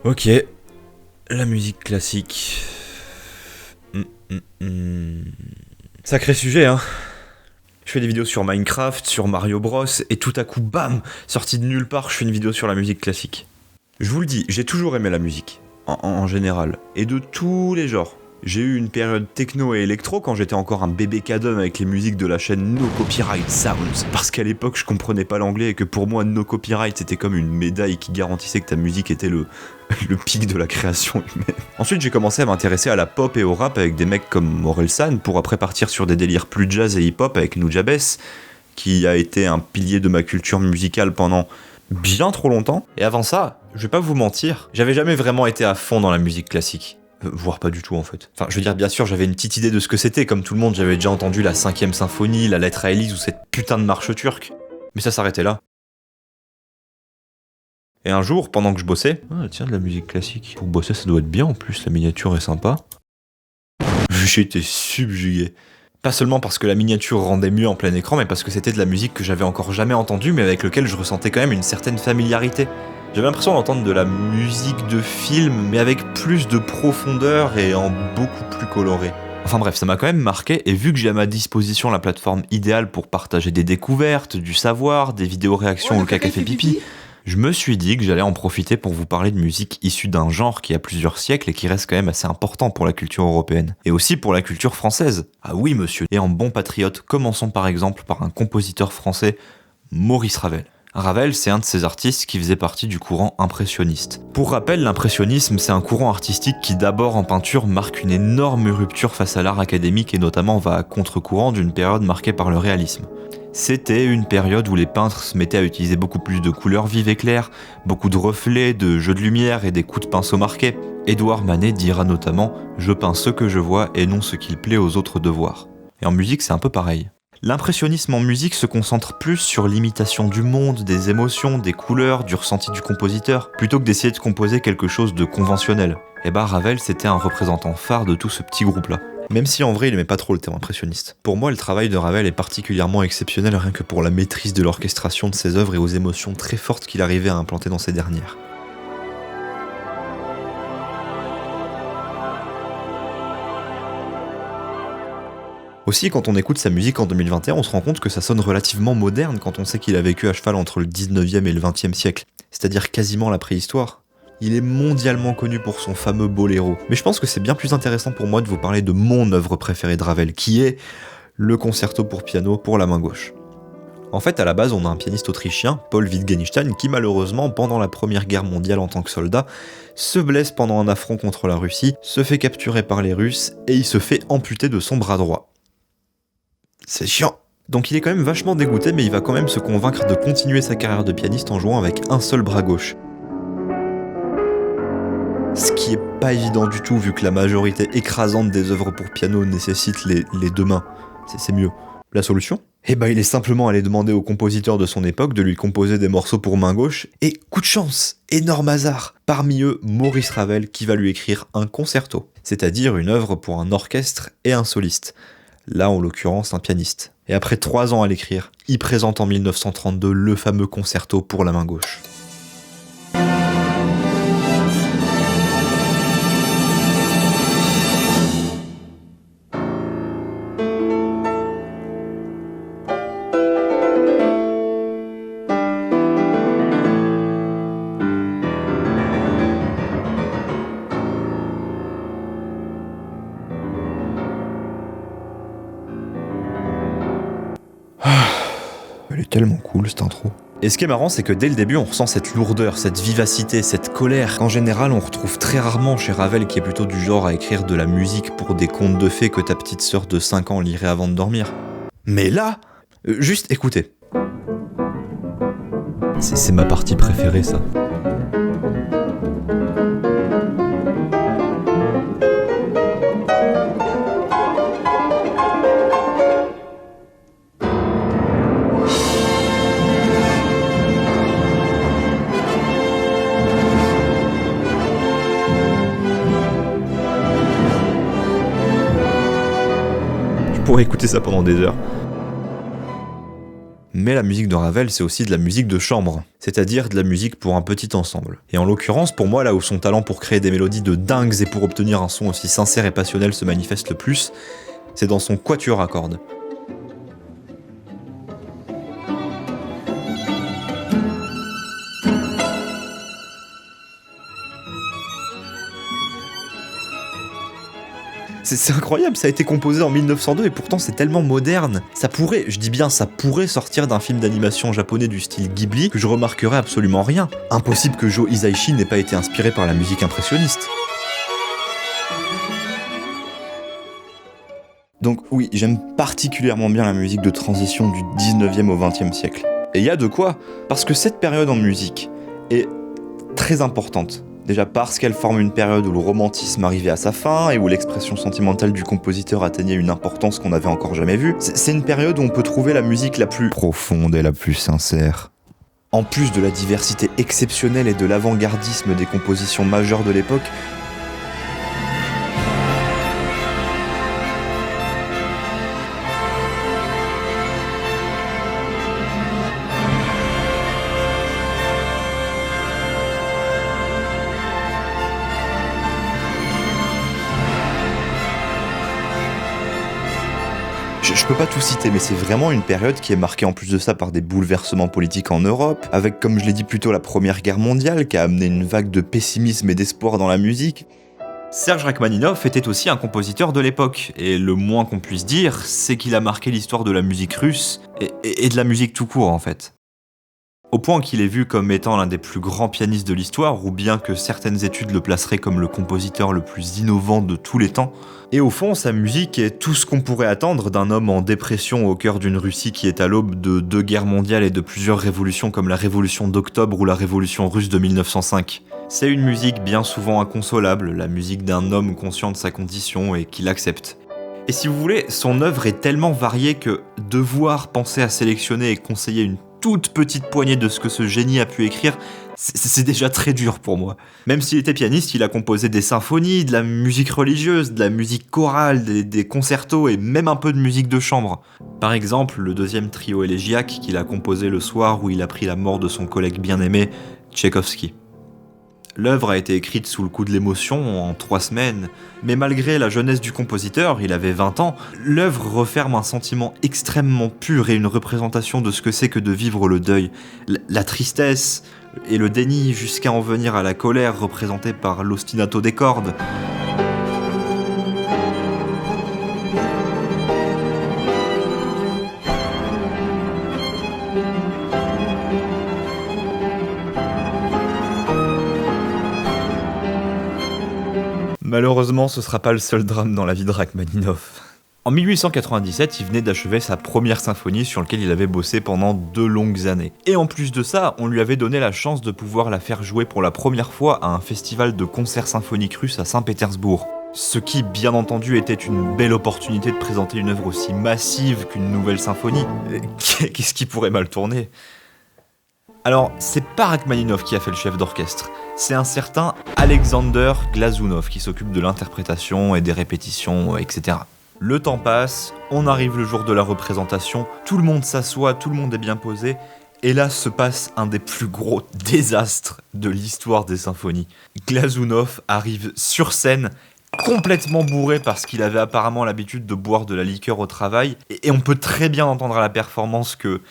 Ok, la musique classique. Sacré sujet, hein. Je fais des vidéos sur Minecraft, sur Mario Bros, et tout à coup, bam, sorti de nulle part, je fais une vidéo sur la musique classique. Je vous le dis, j'ai toujours aimé la musique, en général, et de tous les genres. J'ai eu une période techno et électro quand j'étais encore un bébé cadom avec les musiques de la chaîne No Copyright Sounds. Parce qu'à l'époque, je comprenais pas l'anglais et que pour moi, No Copyright, c'était comme une médaille qui garantissait que ta musique était le pic de la création humaine. Ensuite, j'ai commencé à m'intéresser à la pop et au rap avec des mecs comme Orelsan pour après partir sur des délires plus jazz et hip-hop avec Nujabes, qui a été un pilier de ma culture musicale pendant bien trop longtemps. Et avant ça, je vais pas vous mentir, j'avais jamais vraiment été à fond dans la musique classique. Voire pas du tout en fait. Enfin, je veux dire, bien sûr, j'avais une petite idée de ce que c'était, comme tout le monde, j'avais déjà entendu la 5ème symphonie, la lettre à Élise ou cette putain de marche turque. Mais ça s'arrêtait là. Et un jour, pendant que je bossais, tiens, de la musique classique. Pour bosser, ça doit être bien en plus, la miniature est sympa. J'ai été subjugué. Pas seulement parce que la miniature rendait mieux en plein écran, mais parce que c'était de la musique que j'avais encore jamais entendue, mais avec laquelle je ressentais quand même une certaine familiarité. J'avais l'impression d'entendre de la musique de film, mais avec plus de profondeur et en beaucoup plus coloré. Enfin bref, ça m'a quand même marqué, et vu que j'ai à ma disposition la plateforme idéale pour partager des découvertes, du savoir, des vidéos réactions au caca fait pipi, je me suis dit que j'allais en profiter pour vous parler de musique issue d'un genre qui a plusieurs siècles et qui reste quand même assez important pour la culture européenne. Et aussi pour la culture française. Ah oui monsieur. Et en bon patriote, commençons par exemple par un compositeur français, Maurice Ravel. Ravel, c'est un de ces artistes qui faisait partie du courant impressionniste. Pour rappel, l'impressionnisme, c'est un courant artistique qui d'abord en peinture marque une énorme rupture face à l'art académique et notamment va à contre-courant d'une période marquée par le réalisme. C'était une période où les peintres se mettaient à utiliser beaucoup plus de couleurs vives et claires, beaucoup de reflets, de jeux de lumière et des coups de pinceau marqués. Édouard Manet dira notamment « Je peins ce que je vois et non ce qu'il plaît aux autres de voir ». Et en musique, c'est un peu pareil. L'impressionnisme en musique se concentre plus sur l'imitation du monde, des émotions, des couleurs, du ressenti du compositeur, plutôt que d'essayer de composer quelque chose de conventionnel. Et bah Ravel, c'était un représentant phare de tout ce petit groupe-là. Même si en vrai il aimait pas trop le terme impressionniste. Pour moi, le travail de Ravel est particulièrement exceptionnel rien que pour la maîtrise de l'orchestration de ses œuvres et aux émotions très fortes qu'il arrivait à implanter dans ces dernières. Aussi, quand on écoute sa musique en 2021, on se rend compte que ça sonne relativement moderne quand on sait qu'il a vécu à cheval entre le 19e et le 20e siècle, c'est-à-dire quasiment la préhistoire. Il est mondialement connu pour son fameux boléro. Mais je pense que c'est bien plus intéressant pour moi de vous parler de mon œuvre préférée de Ravel, qui est le concerto pour piano pour la main gauche. En fait, à la base, on a un pianiste autrichien, Paul Wittgenstein, qui malheureusement, pendant la Première Guerre mondiale en tant que soldat, se blesse pendant un affront contre la Russie, se fait capturer par les Russes, et il se fait amputer de son bras droit. C'est chiant. Donc il est quand même vachement dégoûté, mais il va quand même se convaincre de continuer sa carrière de pianiste en jouant avec un seul bras gauche. Ce qui est pas évident du tout, vu que la majorité écrasante des œuvres pour piano nécessite les deux mains. C'est mieux. La solution ? Eh ben il est simplement allé demander aux compositeurs de son époque de lui composer des morceaux pour main gauche, et coup de chance, énorme hasard, parmi eux Maurice Ravel qui va lui écrire un concerto, c'est-à-dire une œuvre pour un orchestre et un soliste. Là, en l'occurrence, un pianiste. Et après 3 ans à l'écrire, il présente en 1932 le fameux concerto pour la main gauche. Elle est tellement cool cette intro. Et ce qui est marrant, c'est que dès le début, on ressent cette lourdeur, cette vivacité, cette colère, qu'en général on retrouve très rarement chez Ravel, qui est plutôt du genre à écrire de la musique pour des contes de fées que ta petite sœur de 5 ans lirait avant de dormir. Mais là, juste écoutez. C'est ma partie préférée, ça. Je pourrais écouter ça pendant des heures. Mais la musique de Ravel, c'est aussi de la musique de chambre, c'est-à-dire de la musique pour un petit ensemble. Et en l'occurrence, pour moi, là où son talent pour créer des mélodies de dingues et pour obtenir un son aussi sincère et passionnel se manifeste le plus, c'est dans son quatuor à cordes. C'est incroyable, ça a été composé en 1902 et pourtant c'est tellement moderne. Ça pourrait, je dis bien ça pourrait sortir d'un film d'animation japonais du style Ghibli que je remarquerais absolument rien. Impossible que Joe Hisaishi n'ait pas été inspiré par la musique impressionniste. Donc oui, j'aime particulièrement bien la musique de transition du 19e au 20e siècle. Et il y a de quoi, parce que cette période en musique est très importante. Déjà parce qu'elle forme une période où le romantisme arrivait à sa fin et où l'expression sentimentale du compositeur atteignait une importance qu'on n'avait encore jamais vue. C'est une période où on peut trouver la musique la plus profonde et la plus sincère. En plus de la diversité exceptionnelle et de l'avant-gardisme des compositions majeures de l'époque, je peux pas tout citer, mais c'est vraiment une période qui est marquée en plus de ça par des bouleversements politiques en Europe, avec, comme je l'ai dit plus tôt, la Première Guerre mondiale qui a amené une vague de pessimisme et d'espoir dans la musique. Serge Rachmaninov était aussi un compositeur de l'époque, et le moins qu'on puisse dire, c'est qu'il a marqué l'histoire de la musique russe, et de la musique tout court en fait. Au point qu'il est vu comme étant l'un des plus grands pianistes de l'histoire, ou bien que certaines études le placeraient comme le compositeur le plus innovant de tous les temps. Et au fond, sa musique est tout ce qu'on pourrait attendre d'un homme en dépression au cœur d'une Russie qui est à l'aube de 2 guerres mondiales et de plusieurs révolutions comme la révolution d'octobre ou la révolution russe de 1905. C'est une musique bien souvent inconsolable, la musique d'un homme conscient de sa condition et qui l'accepte. Et si vous voulez, son œuvre est tellement variée que devoir penser à sélectionner et conseiller une toute petite poignée de ce que ce génie a pu écrire, c'est déjà très dur pour moi. Même s'il était pianiste, il a composé des symphonies, de la musique religieuse, de la musique chorale, des concertos et même un peu de musique de chambre. Par exemple, le 2e trio élégiaque qu'il a composé le soir où il a pris la mort de son collègue bien-aimé, Tchaïkovski. L'œuvre a été écrite sous le coup de l'émotion en 3 semaines, mais malgré la jeunesse du compositeur, il avait 20 ans, l'œuvre referme un sentiment extrêmement pur et une représentation de ce que c'est que de vivre le deuil, la tristesse et le déni jusqu'à en venir à la colère représentée par l'ostinato des cordes. Malheureusement, ce sera pas le seul drame dans la vie de Rachmaninov. En 1897, il venait d'achever sa première symphonie sur laquelle il avait bossé pendant 2 longues années. Et en plus de ça, on lui avait donné la chance de pouvoir la faire jouer pour la première fois à un festival de concerts symphoniques russes à Saint-Pétersbourg. Ce qui, bien entendu, était une belle opportunité de présenter une œuvre aussi massive qu'une nouvelle symphonie. Qu'est-ce qui pourrait mal tourner ? Alors, c'est pas Rachmaninov qui a fait le chef d'orchestre, c'est un certain Alexander Glazunov qui s'occupe de l'interprétation et des répétitions, etc. Le temps passe, on arrive le jour de la représentation, tout le monde s'assoit, tout le monde est bien posé, et là se passe un des plus gros désastres de l'histoire des symphonies. Glazunov arrive sur scène, complètement bourré parce qu'il avait apparemment l'habitude de boire de la liqueur au travail, et on peut très bien entendre à la performance que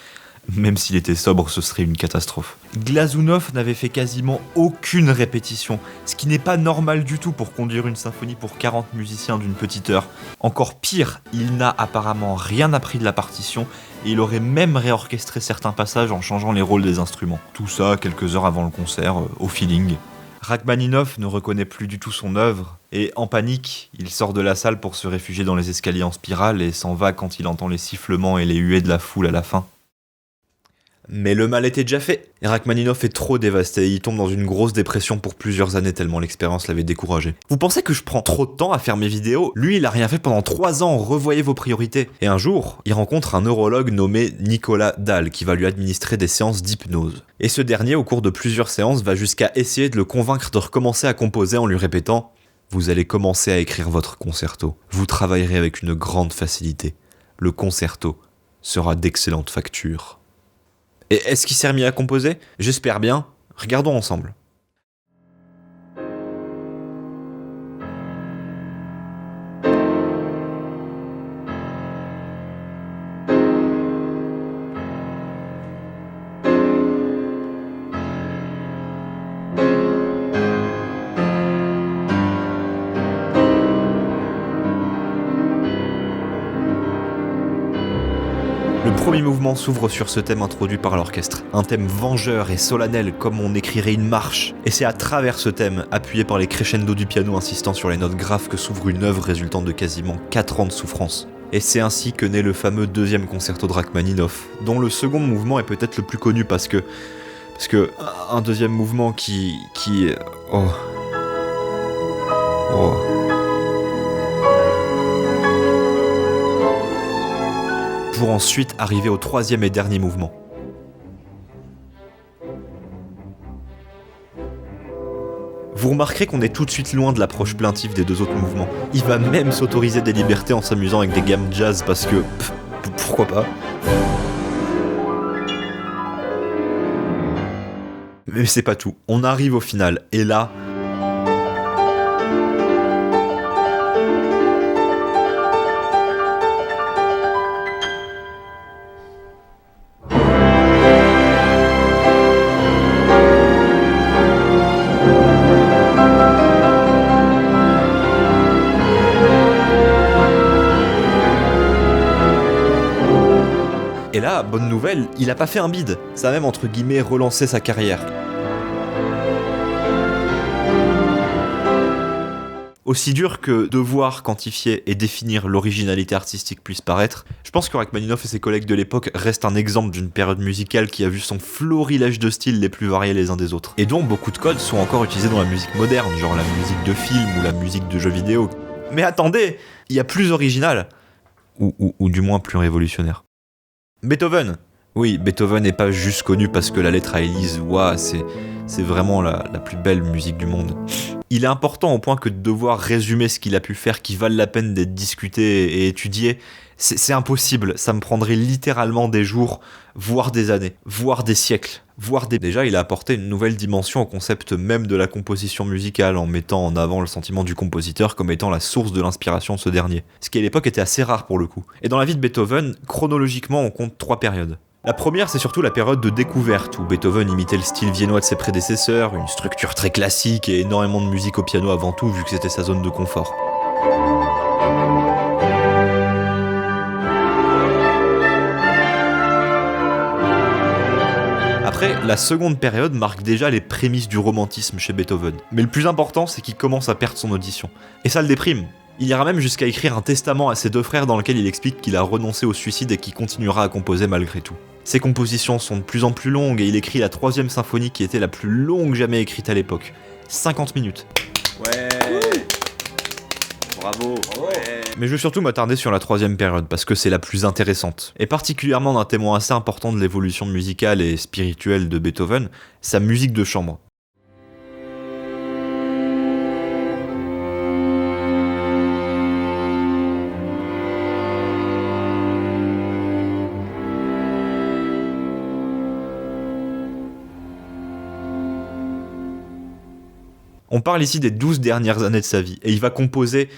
même s'il était sobre, ce serait une catastrophe. Glazunov n'avait fait quasiment aucune répétition, ce qui n'est pas normal du tout pour conduire une symphonie pour 40 musiciens d'une petite heure. Encore pire, il n'a apparemment rien appris de la partition et il aurait même réorchestré certains passages en changeant les rôles des instruments. Tout ça quelques heures avant le concert, au feeling. Rachmaninov ne reconnaît plus du tout son œuvre, et en panique, il sort de la salle pour se réfugier dans les escaliers en spirale et s'en va quand il entend les sifflements et les huées de la foule à la fin. Mais le mal était déjà fait. Et Rachmaninov est trop dévasté, il tombe dans une grosse dépression pour plusieurs années tellement l'expérience l'avait découragé. Vous pensez que je prends trop de temps à faire mes vidéos ? Lui, il a rien fait pendant 3 ans, revoyez vos priorités. Et un jour, il rencontre un neurologue nommé Nicolas Dahl qui va lui administrer des séances d'hypnose. Et ce dernier, au cours de plusieurs séances, va jusqu'à essayer de le convaincre de recommencer à composer en lui répétant « Vous allez commencer à écrire votre concerto. Vous travaillerez avec une grande facilité. Le concerto sera d'excellente facture. » Et est-ce qu'il s'est remis à composer ? J'espère bien. Regardons ensemble. Le premier mouvement s'ouvre sur ce thème introduit par l'orchestre. Un thème vengeur et solennel comme on écrirait une marche. Et c'est à travers ce thème, appuyé par les crescendo du piano insistant sur les notes graves, que s'ouvre une œuvre résultant de quasiment 4 ans de souffrance. Et c'est ainsi que naît le fameux deuxième concerto de Rachmaninoff, dont le second mouvement est peut-être le plus connu parce que un deuxième mouvement qui oh. Pour ensuite arriver au troisième et dernier mouvement. Vous remarquerez qu'on est tout de suite loin de l'approche plaintive des 2 autres mouvements. Il va même s'autoriser des libertés en s'amusant avec des gammes jazz parce que... pourquoi pas ? Mais c'est pas tout. On arrive au final, et là... Et là, bonne nouvelle, il a pas fait un bide. Ça a même entre guillemets relancé sa carrière. Aussi dur que devoir quantifier et définir l'originalité artistique puisse paraître, je pense que Rachmaninoff et ses collègues de l'époque restent un exemple d'une période musicale qui a vu son florilège de styles les plus variés les uns des autres, et dont beaucoup de codes sont encore utilisés dans la musique moderne, genre la musique de film ou la musique de jeux vidéo. Mais attendez, il y a plus original, ou du moins plus révolutionnaire. Beethoven. Oui, Beethoven n'est pas juste connu parce que la lettre à Élise, ouah, c'est vraiment la plus belle musique du monde. Il est important au point que de devoir résumer ce qu'il a pu faire qui valent la peine d'être discuté et étudié, c'est impossible. Ça me prendrait littéralement des jours, voire des années, voire des siècles, Déjà, il a apporté une nouvelle dimension au concept même de la composition musicale en mettant en avant le sentiment du compositeur comme étant la source de l'inspiration de ce dernier. Ce qui à l'époque était assez rare pour le coup. Et dans la vie de Beethoven, chronologiquement, on compte 3 périodes. La première, c'est surtout la période de découverte, où Beethoven imitait le style viennois de ses prédécesseurs, une structure très classique et énormément de musique au piano avant tout, vu que c'était sa zone de confort. Après, la seconde période marque déjà les prémices du romantisme chez Beethoven. Mais le plus important, c'est qu'il commence à perdre son audition. Et ça le déprime. Il ira même jusqu'à écrire un testament à ses 2 frères dans lequel il explique qu'il a renoncé au suicide et qu'il continuera à composer malgré tout. Ses compositions sont de plus en plus longues et il écrit la 3e symphonie qui était la plus longue jamais écrite à l'époque. 50 minutes. Ouais. Bravo. Ouais. Mais je vais surtout m'attarder sur la 3e période parce que c'est la plus intéressante. Et particulièrement d'un témoin assez important de l'évolution musicale et spirituelle de Beethoven, sa musique de chambre. On parle ici des 12 dernières années de sa vie, et il va composer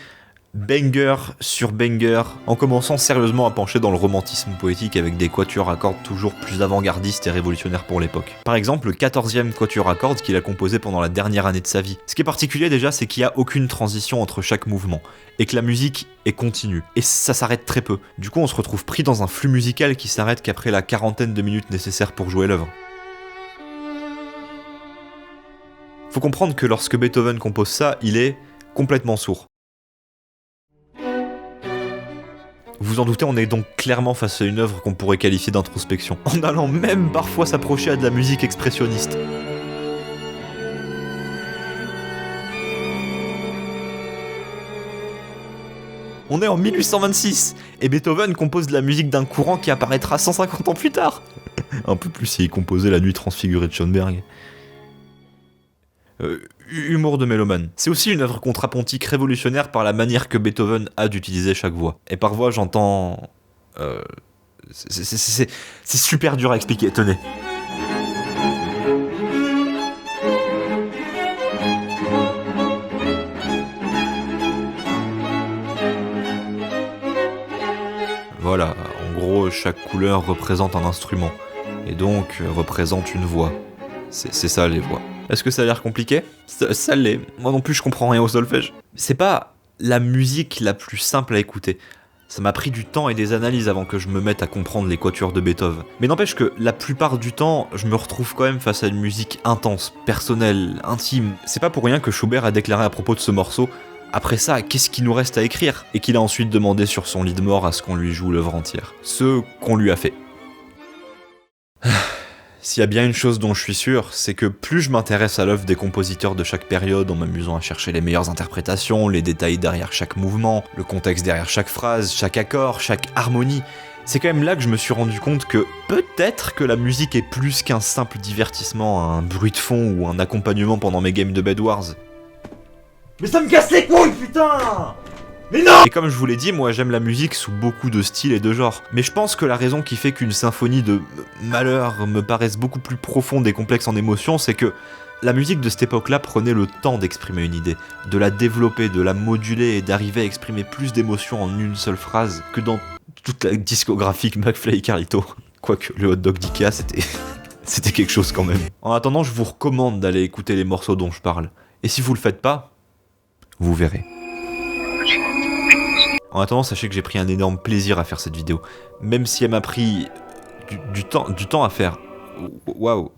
banger sur banger, en commençant sérieusement à pencher dans le romantisme poétique avec des quatuors à cordes toujours plus avant-gardistes et révolutionnaires pour l'époque. Par exemple, le 14e quatuor à cordes qu'il a composé pendant la dernière année de sa vie. Ce qui est particulier déjà, c'est qu'il n'y a aucune transition entre chaque mouvement, et que la musique est continue, et ça s'arrête très peu. Du coup, on se retrouve pris dans un flux musical qui s'arrête qu'après la 40aine de minutes nécessaires pour jouer l'œuvre. Faut comprendre que lorsque Beethoven compose ça, il est complètement sourd. Vous en doutez, on est donc clairement face à une œuvre qu'on pourrait qualifier d'introspection, en allant même parfois s'approcher à de la musique expressionniste. On est en 1826, et Beethoven compose de la musique d'un courant qui apparaîtra 150 ans plus tard. Un peu plus s'il composait La Nuit transfigurée de Schoenberg. Humour de mélomane. C'est aussi une œuvre contrapontique révolutionnaire par la manière que Beethoven a d'utiliser chaque voix. Et par voix, j'entends... C'est super dur à expliquer, tenez. Voilà, en gros, chaque couleur représente un instrument, et donc représente une voix. C'est ça les voix. Est-ce que ça a l'air compliqué ? Ça l'est. Moi non plus je comprends rien au solfège. C'est pas la musique la plus simple à écouter. Ça m'a pris du temps et des analyses avant que je me mette à comprendre les quatuors de Beethoven. Mais n'empêche que la plupart du temps, je me retrouve quand même face à une musique intense, personnelle, intime. C'est pas pour rien que Schubert a déclaré à propos de ce morceau: après ça, qu'est-ce qu'il nous reste à écrire ? Et qu'il a ensuite demandé sur son lit de mort à ce qu'on lui joue l'œuvre entière. Ce qu'on lui a fait. S'il y a bien une chose dont je suis sûr, c'est que plus je m'intéresse à l'œuvre des compositeurs de chaque période en m'amusant à chercher les meilleures interprétations, les détails derrière chaque mouvement, le contexte derrière chaque phrase, chaque accord, chaque harmonie, c'est quand même là que je me suis rendu compte que peut-être que la musique est plus qu'un simple divertissement, un bruit de fond ou un accompagnement pendant mes games de Bed Wars. Mais ça me casse les couilles, putain! Mais non! Et comme je vous l'ai dit, moi j'aime la musique sous beaucoup de styles et de genres. Mais je pense que la raison qui fait qu'une symphonie de malheur me paraisse beaucoup plus profonde et complexe en émotion, c'est que la musique de cette époque-là prenait le temps d'exprimer une idée, de la développer, de la moduler et d'arriver à exprimer plus d'émotions en une seule phrase que dans toute la discographie McFly et Carlito. Quoique le hot dog d'Ikea, c'était quelque chose quand même. En attendant, je vous recommande d'aller écouter les morceaux dont je parle. Et si vous le faites pas, vous verrez. En attendant, sachez que j'ai pris un énorme plaisir à faire cette vidéo. Même si elle m'a pris du temps à faire. Waouh,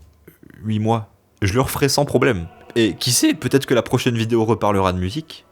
8 mois. Je le referai sans problème. Et qui sait, peut-être que la prochaine vidéo reparlera de musique.